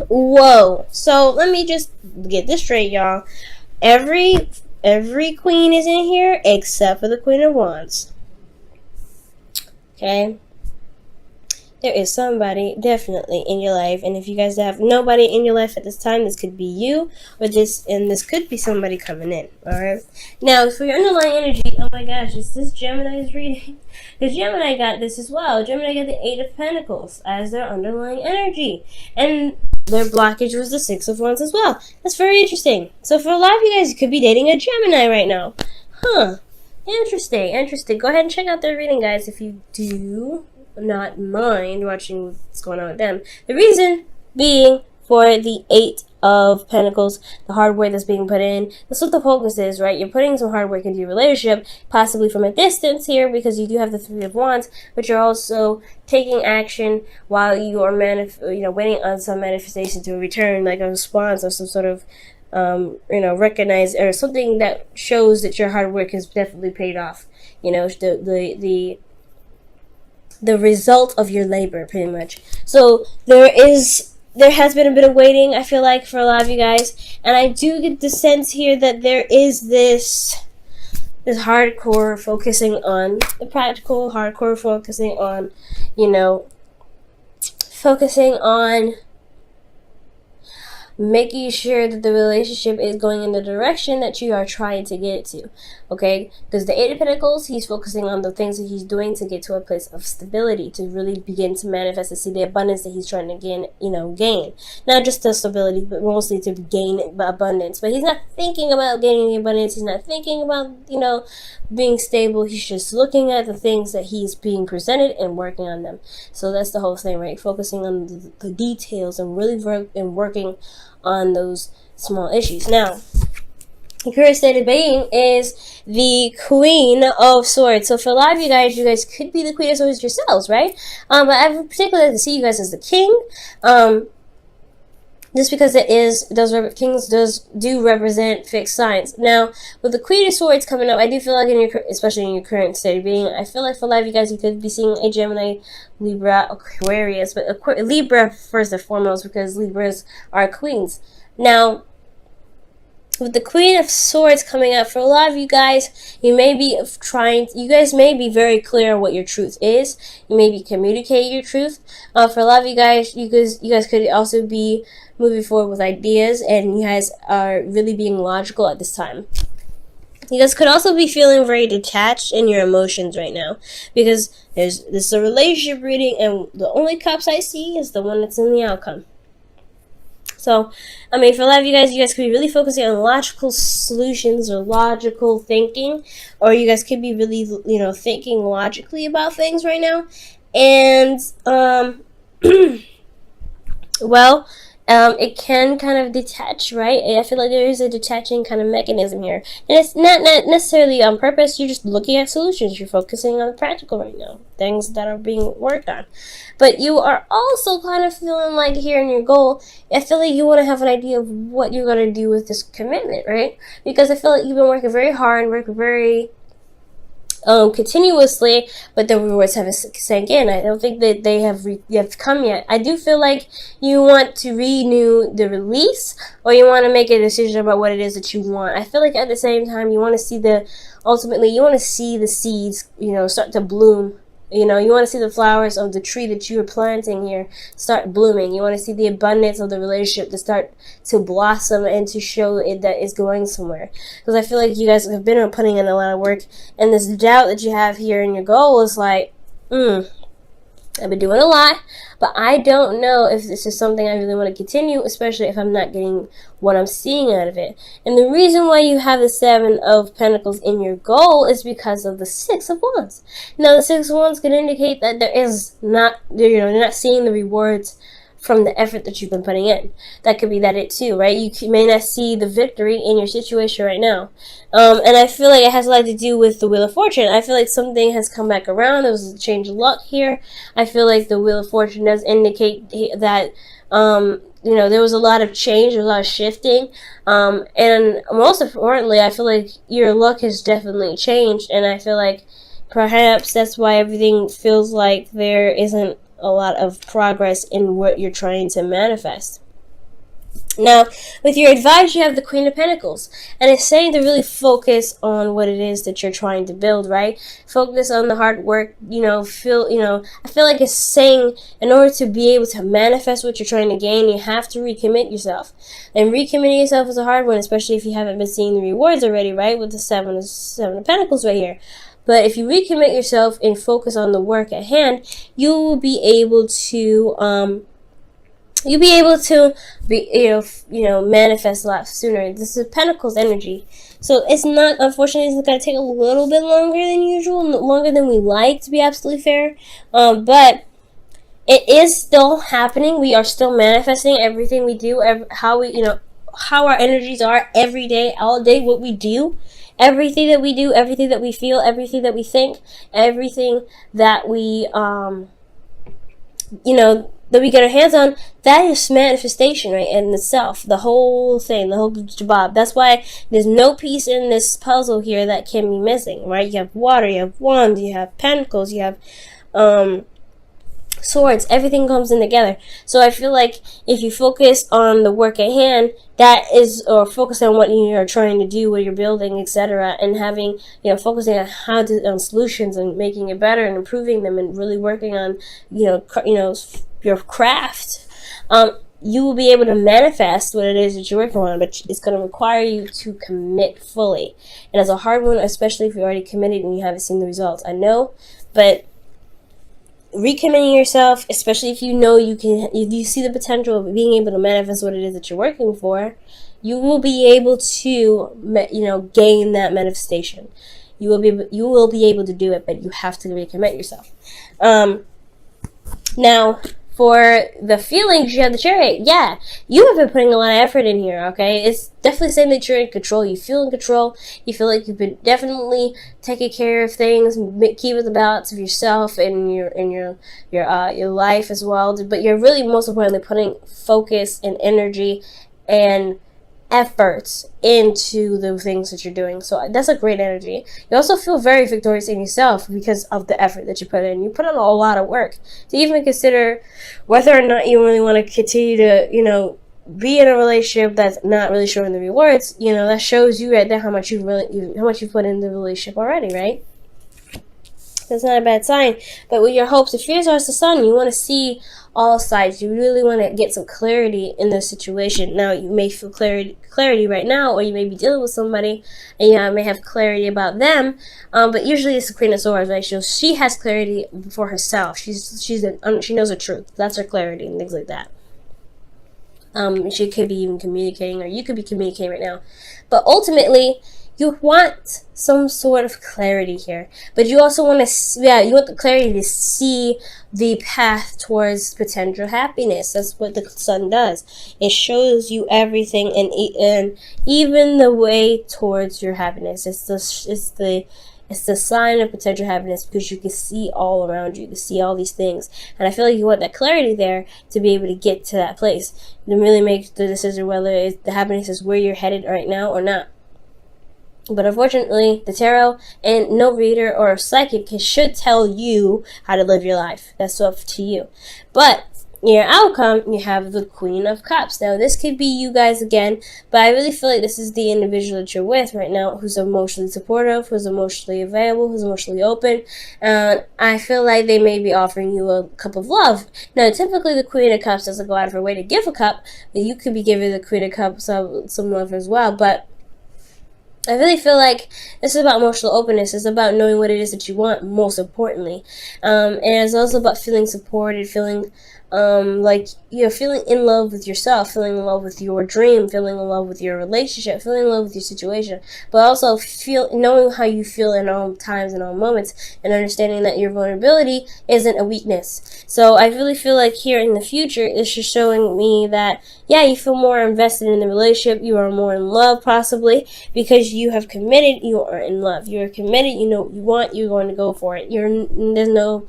Whoa. So let me just get this straight, y'all. Every queen is in here except for the Queen of Wands. Okay? There is somebody definitely in your life, and if you guys have nobody in your life at this time, this could be you, or this could be somebody coming in. All right. Now, for your underlying energy, oh my gosh, is this Gemini's reading? Because Gemini got this as well. Gemini got the Eight of Pentacles as their underlying energy, and their blockage was the Six of Wands as well. That's very interesting. So for a lot of you guys, you could be dating a Gemini right now. Huh. Interesting. Go ahead and check out their reading, guys, if you do not mind watching what's going on with them. The reason being for the Eight of Pentacles, the hard work that's being put in. That's what the focus is, right? You're putting some hard work into your relationship, possibly from a distance here, because you do have the Three of Wands, but you're also taking action while you are waiting on some manifestation to return, like a response or some sort of recognize, or something that shows that your hard work has definitely paid off. The result of your labor, pretty much. So there has been a bit of waiting, I feel like, for a lot of you guys, and I do get the sense here that there is this hardcore focusing on the practical, hardcore focusing on, focusing on making sure that the relationship is going in the direction that you are trying to get it to, okay? Because the Eight of Pentacles, he's focusing on the things that he's doing to get to a place of stability, to really begin to manifest and see the abundance that he's trying to gain. Not just the stability, but mostly to gain abundance. But he's not thinking about gaining the abundance. He's not thinking about, being stable. He's just looking at the things that he's being presented and working on them. So that's the whole thing, right? Focusing on the details and really working on those small issues. Now, the current state of being is the Queen of Swords. So for a lot of you guys could be the Queen of Swords yourselves, right? But I particularly like to see you guys as the King. Just because kings do represent fixed signs. Now, with the Queen of Swords coming up, I do feel like especially in your current state of being, I feel like for a lot of you guys, you could be seeing a Gemini, Libra, Aquarius, but Libra first and foremost, because Libras are queens. Now, with the Queen of Swords coming up, for a lot of you guys, you guys may be very clear on what your truth is. You may be communicating your truth. For a lot of you guys could also be moving forward with ideas, and you guys are really being logical at this time. You guys could also be feeling very detached in your emotions right now, because this is a relationship reading, and the only cups I see is the one that's in the outcome. So, for a lot of you guys could be really focusing on logical solutions or logical thinking, or you guys could be really, thinking logically about things right now. And, it can kind of detach, right? I feel like there is a detaching kind of mechanism here. And it's not necessarily on purpose. You're just looking at solutions. You're focusing on the practical right now. Things that are being worked on. But you are also kind of feeling like here in your goal, I feel like you want to have an idea of what you're going to do with this commitment, right? Because I feel like you've been working very hard, working very continuously, but the rewards haven't sank in. I don't think that they have come yet. I do feel like you want to renew the release, or you want to make a decision about what it is that you want. I feel like at the same time, you want to see the seeds, start to bloom. You want to see the flowers of the tree that you are planting here start blooming. You want to see the abundance of the relationship to start to blossom and to show it that it's going somewhere. Because I feel like you guys have been putting in a lot of work, and this doubt that you have here in your goal is like, I've been doing a lot, but I don't know if this is something I really want to continue, especially if I'm not getting what I'm seeing out of it. And the reason why you have the Seven of Pentacles in your goal is because of the Six of Wands. Now, the Six of Wands can indicate that you're not seeing the rewards from the effort that you've been putting in. That could be it too, right? You may not see the victory in your situation right now. And I feel like it has a lot to do with the Wheel of Fortune. I feel like something has come back around. There was a change of luck here. I feel like the Wheel of Fortune does indicate that, there was a lot of change, a lot of shifting. And most importantly, I feel like your luck has definitely changed. And I feel like perhaps that's why everything feels like there isn't a lot of progress in what you're trying to manifest. Now, with your advice, you have the Queen of Pentacles, and it's saying to really focus on what it is that you're trying to build, right? Focus on the hard work, I feel like it's saying in order to be able to manifest what you're trying to gain, you have to recommit yourself. And recommitting yourself is a hard one, especially if you haven't been seeing the rewards already, right? With the Seven of Pentacles right here. But if you recommit yourself and focus on the work at hand, you will be able to, manifest a lot sooner. This is Pentacles energy. So it's not, unfortunately, it's going to take a little bit longer than usual, longer than we like, to be absolutely fair. But it is still happening. We are still manifesting everything we do, how our energies are every day, all day, what we do. Everything that we do, everything that we feel, everything that we think, everything that we, that we get our hands on, that is manifestation, right, in itself. The whole thing, the whole job. That's why there's no piece in this puzzle here that can be missing, right? You have water, you have wands, you have pentacles, you have swords. Everything comes in together. So I feel like if you focus on the work at hand, or focus on what you're trying to do, what you're building, etc., and having, focusing on on solutions and making it better and improving them and really working on, your craft, you will be able to manifest what it is that you're working on, but it's going to require you to commit fully. And it's a hard one, especially if you're already committed and you haven't seen the results. I know, but recommitting yourself, especially if if you see the potential of being able to manifest what it is that you're working for, you will be able to, gain that manifestation. You will be able to do it, but you have to recommit yourself. Now, for the feelings, you have the Chariot. Yeah, you have been putting a lot of effort in here, okay? It's definitely saying that you're in control. You feel in control. You feel like you've been definitely taking care of things, keeping the balance of yourself and your life as well. But you're really, most importantly, putting focus and energy and efforts into the things that you're doing. So that's a great energy. You also feel very victorious in yourself because of the effort that you put in. You put in a lot of work to even consider whether or not you really want to continue to, be in a relationship that's not really showing the rewards. That shows you right there how much you put in the relationship already, right? That's not a bad sign. But with your hopes and fears are the sun. You want to see all sides. You really want to get some clarity in the situation. Now, you may feel clarity right now, or you may be dealing with somebody and you may have clarity about them. But usually it's the Queen of Swords, right? She has clarity for herself. She knows the truth. That's her clarity and things like that. She could be even communicating, or you could be communicating right now. But ultimately, you want some sort of clarity here, but you also want you want the clarity to see the path towards potential happiness. That's what the sun does. It shows you everything and even the way towards your happiness. It's the sign of potential happiness because you can see all around you. You can see all these things. And I feel like you want that clarity there to be able to get to that place. To really make the decision whether the happiness is where you're headed right now or not. But unfortunately, the tarot and no reader or psychic should tell you how to live your life. That's up to you. But your outcome, you have the Queen of Cups. Now, this could be you guys again, but I really feel like this is the individual that you're with right now who's emotionally supportive, who's emotionally available, who's emotionally open. And I feel like they may be offering you a cup of love. Now, typically the Queen of Cups doesn't go out of her way to give a cup, but you could be giving the Queen of Cups some love as well. But I really feel like this is about emotional openness. It's about knowing what it is that you want, most importantly. And it's also about feeling supported, feeling feeling in love with yourself, feeling in love with your dream, feeling in love with your relationship, feeling in love with your situation, but also knowing how you feel in all times and all moments, and understanding that your vulnerability isn't a weakness. So I really feel like here in the future, it's just showing me that, yeah, you feel more invested in the relationship, you are more in love possibly, because you have committed, you are in love, you are committed, you know what you want, you're going to go for it. There's no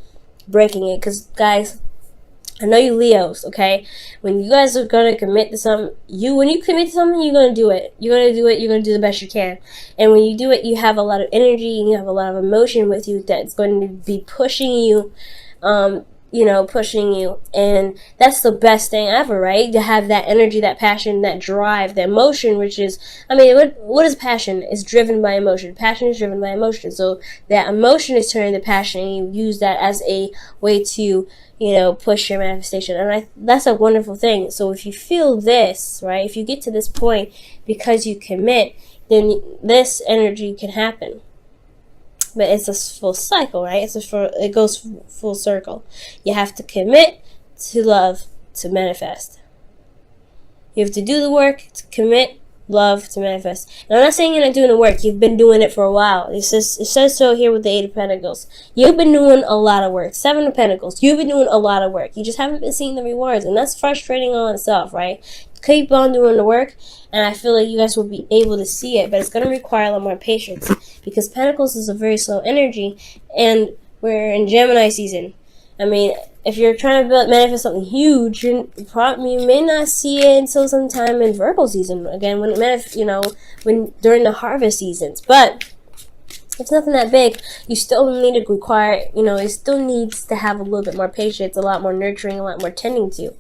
breaking it, because guys, I know you Leos, okay? When you guys are going to commit to something, when you commit to something, you're going to do it. You're going to do it. You're going to do the best you can. And when you do it, you have a lot of energy and you have a lot of emotion with you that's going to be pushing you pushing you. And that's the best thing ever, right? To have that energy, that passion, that drive, that emotion, which is, what is passion? It's driven by emotion. Passion is driven by emotion. So that emotion is turning to passion, and you use that as a way to, push your manifestation. And that's a wonderful thing. So if you feel this, right, if you get to this point because you commit, then this energy can happen. But it's a full cycle, right? It goes full circle. You have to commit to love to manifest. You have to do the work to commit, love to manifest. And I'm not saying you're not doing the work. You've been doing it for a while. It says so here with the 8 of Pentacles. You've been doing a lot of work. 7 of Pentacles. You've been doing a lot of work. You just haven't been seeing the rewards. And that's frustrating on itself, right? Keep on doing the work, and I feel like you guys will be able to see it, but it's going to require a lot more patience, because Pentacles is a very slow energy, and we're in Gemini season. If you're trying to manifest something huge, you may not see it until sometime in Virgo season. Again, during the harvest seasons. But it's nothing that big. You still need to it still needs to have a little bit more patience, a lot more nurturing, a lot more tending to.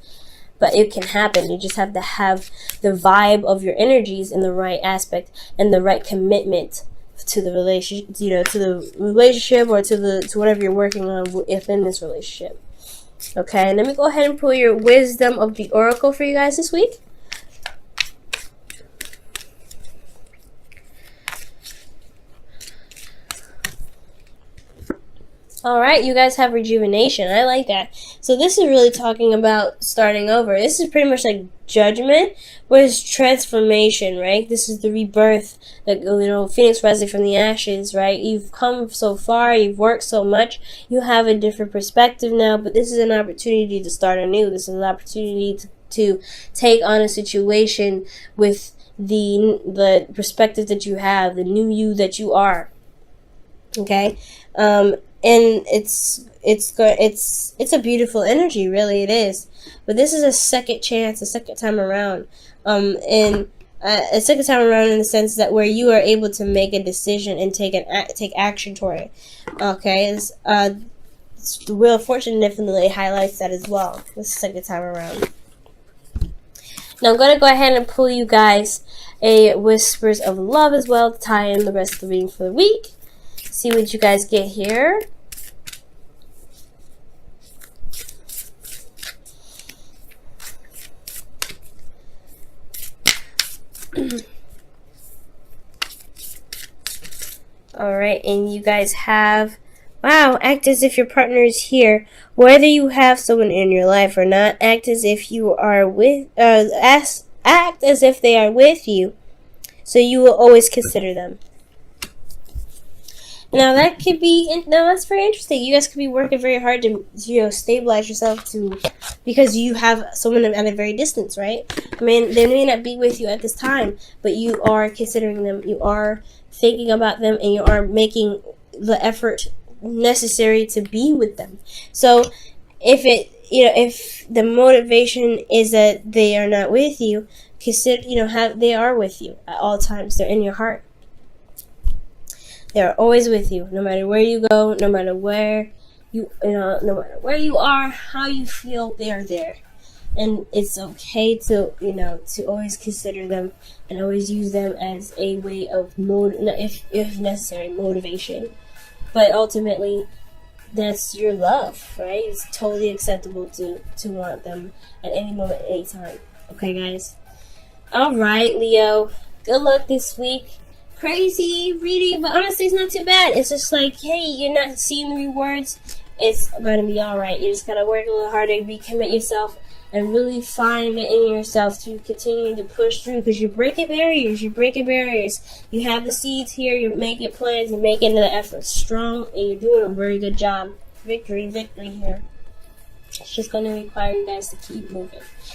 But it can happen. You just have to have the vibe of your energies in the right aspect and the right commitment to the relationship, to the relationship, or to whatever you're working on within this relationship. Okay, let me go ahead and pull your wisdom of the oracle for you guys this week. Alright, you guys have rejuvenation. I like that. So this is really talking about starting over. This is pretty much like judgment, but it's transformation, right? This is the rebirth, like, Phoenix rising from the ashes, right? You've come so far, you've worked so much, you have a different perspective now, but this is an opportunity to start anew. This is an opportunity to take on a situation with the perspective that you have, the new you that you are. Okay? And it's a beautiful energy, really it is. But this is a second chance, a second time around, and a second time around in the sense that where you are able to make a decision and take action toward it. Okay, the Wheel of Fortune definitely highlights that as well. This second time around. Now I'm gonna go ahead and pull you guys a Whispers of Love as well to tie in the rest of the reading for the week. See what you guys get here. Alright, and you guys have, wow, act as if your partner is here. Whether you have someone in your life or not, act as if you are act as if they are with you. So you will always consider them. Now that's very interesting. You guys could be working very hard to stabilize yourself because you have someone at a very distance, right? They may not be with you at this time, but you are considering them, you are thinking about them, and you are making the effort necessary to be with them. So if the motivation is that they are not with you, consider they are with you at all times. They're in your heart. They are always with you, no matter where you go, no matter where no matter where you are, how you feel, they are there. And it's okay to always consider them and always use them as a way of if necessary, motivation. But ultimately, that's your love, right? It's totally acceptable to want them at any moment, any time. Okay, guys? Alright, Leo. Good luck this week. Crazy reading, but honestly it's not too bad. It's just like, hey, you're not seeing the rewards, it's gonna be alright. You just gotta work a little harder, recommit yourself, and really find it in yourself to continue to push through, because you're breaking barriers. You have the seeds here, you're making plans, you're making the effort strong, and you're doing a very good job. Victory here. It's just going to require you guys to keep moving.